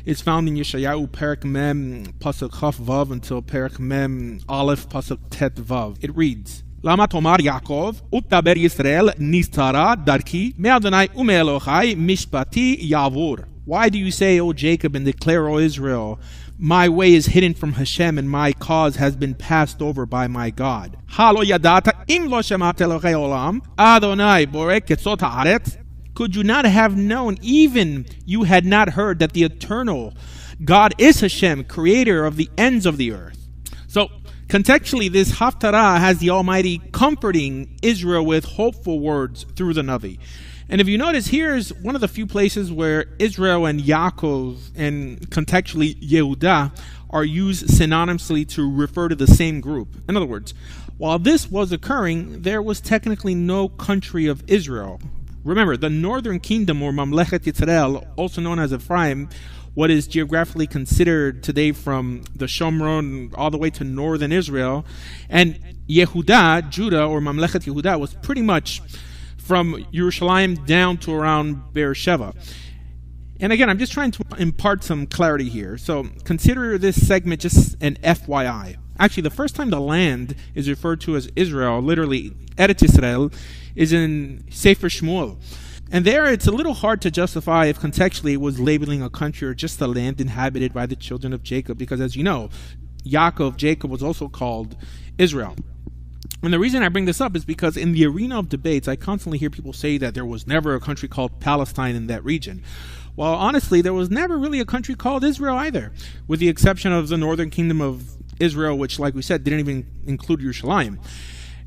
It's found in Yeshayahu Perek Mem Pasuk Chaf Vav until Perek Mem Aleph Pasuk Tet Vav. It reads, Lama Tomar Yaakov, Utaber Yisrael Nistara Darki, Me'adonai Ume'elochai Mishpati Yavur. Why do you say, O Jacob, and declare, O Israel, my way is hidden from Hashem, and my cause has been passed over by my God? Halo yadata im lo shemat Elohei olam, Adonai borek ketzot haaretz. Could you not have known, even you had not heard, that the eternal God is Hashem, creator of the ends of the earth? So, contextually, this Haftarah has the Almighty comforting Israel with hopeful words through the Navi. And if you notice, here's one of the few places where Israel and Yaakov, and contextually Yehudah, are used synonymously to refer to the same group. In other words, while this was occurring, there was technically no country of Israel. Remember, the northern kingdom, or Mamlechet Yisrael, also known as Ephraim, what is geographically considered today from the Shomron all the way to northern Israel, and Yehudah, Judah, or Mamlechet Yehudah, was pretty much from Yerushalayim down to around Beersheba. And again, I'm just trying to impart some clarity here. So consider this segment just an FYI. Actually, the first time the land is referred to as Israel, literally Eretz Yisrael, is in Sefer Shmuel. And there it's a little hard to justify if contextually it was labeling a country or just a land inhabited by the children of Jacob, because as you know, Jacob was also called Israel. And the reason I bring this up is because in the arena of debates, I constantly hear people say that there was never a country called Palestine in that region. Well, honestly, there was never really a country called Israel either, with the exception of the northern kingdom of Israel, which, like we said, didn't even include Yerushalayim.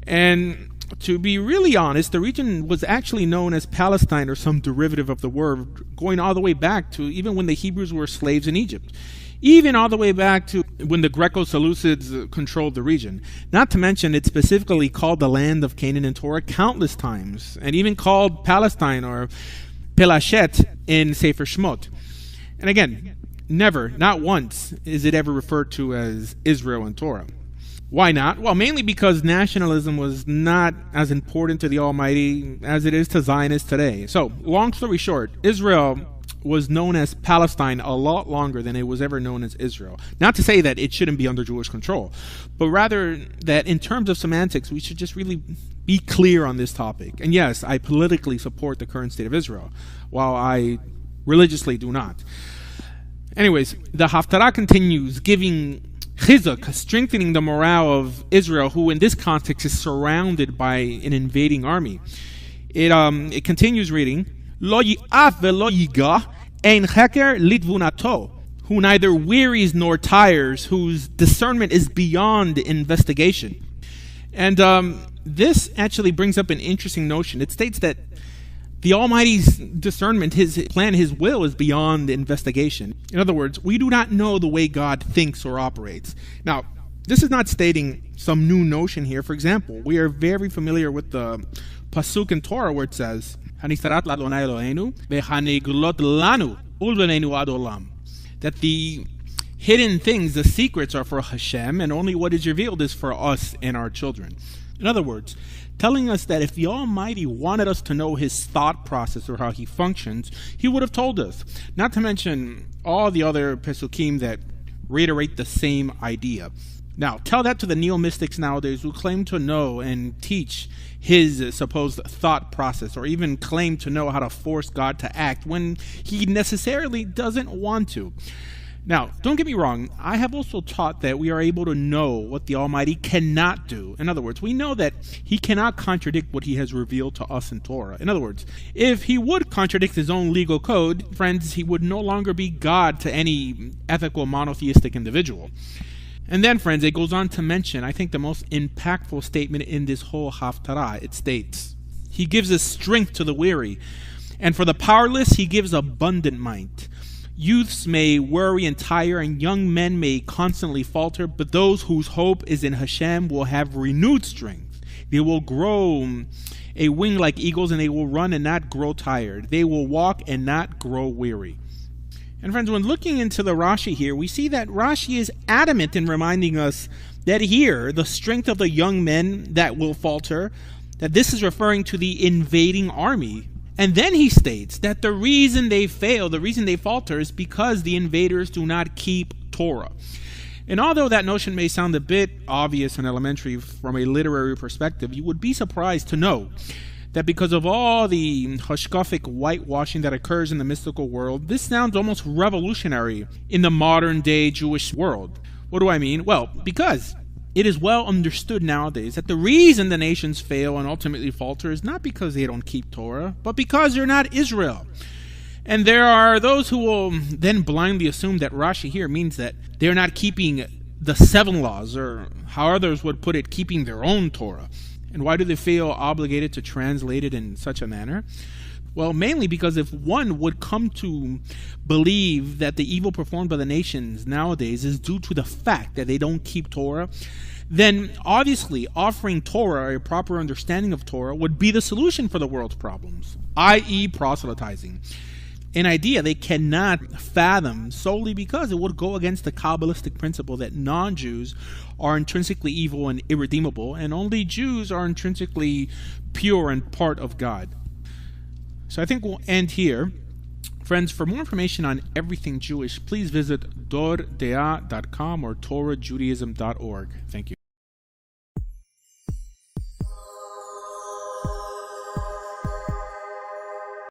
And to be really honest, the region was actually known as Palestine, or some derivative of the word, going all the way back to even when the Hebrews were slaves in Egypt. Even all the way back to when the Greco-Seleucids controlled the region. Not to mention, it's specifically called the land of Canaan in Torah countless times, and even called Palestine or Pelashet in Sefer Shmot. And again, never, not once, is it ever referred to as Israel in Torah. Why not? Well, mainly because nationalism was not as important to the Almighty as it is to Zionists today. So, long story short, Israel was known as Palestine a lot longer than it was ever known as Israel. Not to say that it shouldn't be under Jewish control, but rather that in terms of semantics, we should just really be clear on this topic. And yes, I politically support the current state of Israel, while I religiously do not. Anyways, the Haftarah continues, giving chizuk, strengthening the morale of Israel, who in this context is surrounded by an invading army. It continues reading, Lo yi'af ve'lo yiga, ein cheker litvunato, who neither wearies nor tires, whose discernment is beyond investigation. And this actually brings up an interesting notion. It states that the Almighty's discernment, His plan, His will is beyond investigation. In other words, we do not know the way God thinks or operates. Now, this is not stating some new notion here. For example, we are very familiar with the Pasuk in Torah where it says, that the hidden things, the secrets, are for Hashem, and only what is revealed is for us and our children. In other words, telling us that if the Almighty wanted us to know His thought process or how He functions, He would have told us. Not to mention all the other Pesukim that reiterate the same idea. Now, tell that to the neo-mystics nowadays who claim to know and teach His supposed thought process, or even claim to know how to force God to act when He necessarily doesn't want to. Now, don't get me wrong, I have also taught that we are able to know what the Almighty cannot do. In other words, we know that He cannot contradict what He has revealed to us in Torah. In other words, if He would contradict His own legal code, friends, He would no longer be God to any ethical monotheistic individual. And then, friends, it goes on to mention, I think, the most impactful statement in this whole Haftarah. It states, He gives us strength to the weary, and for the powerless He gives abundant might. Youths may worry and tire, and young men may constantly falter, but those whose hope is in Hashem will have renewed strength. They will grow a wing like eagles, and they will run and not grow tired. They will walk and not grow weary. And friends, when looking into the Rashi here, we see that Rashi is adamant in reminding us that here, the strength of the young men that will falter, that this is referring to the invading army. And then he states that the reason they fail, the reason they falter, is because the invaders do not keep Torah. And although that notion may sound a bit obvious and elementary from a literary perspective, you would be surprised to know that because of all the hashkafic whitewashing that occurs in the mystical world, this sounds almost revolutionary in the modern-day Jewish world. What do I mean? Well, because it is well understood nowadays that the reason the nations fail and ultimately falter is not because they don't keep Torah, but because they're not Israel. And there are those who will then blindly assume that Rashi here means that they're not keeping the 7 laws, or how others would put it, keeping their own Torah. And why do they feel obligated to translate it in such a manner? Well, mainly because if one would come to believe that the evil performed by the nations nowadays is due to the fact that they don't keep Torah, then obviously offering Torah, a proper understanding of Torah, would be the solution for the world's problems, i.e. proselytizing. An idea they cannot fathom solely because it would go against the Kabbalistic principle that non-Jews are intrinsically evil and irredeemable, and only Jews are intrinsically pure and part of God. So I think we'll end here. Friends, for more information on everything Jewish, please visit dordea.com or torahjudaism.org. Thank you.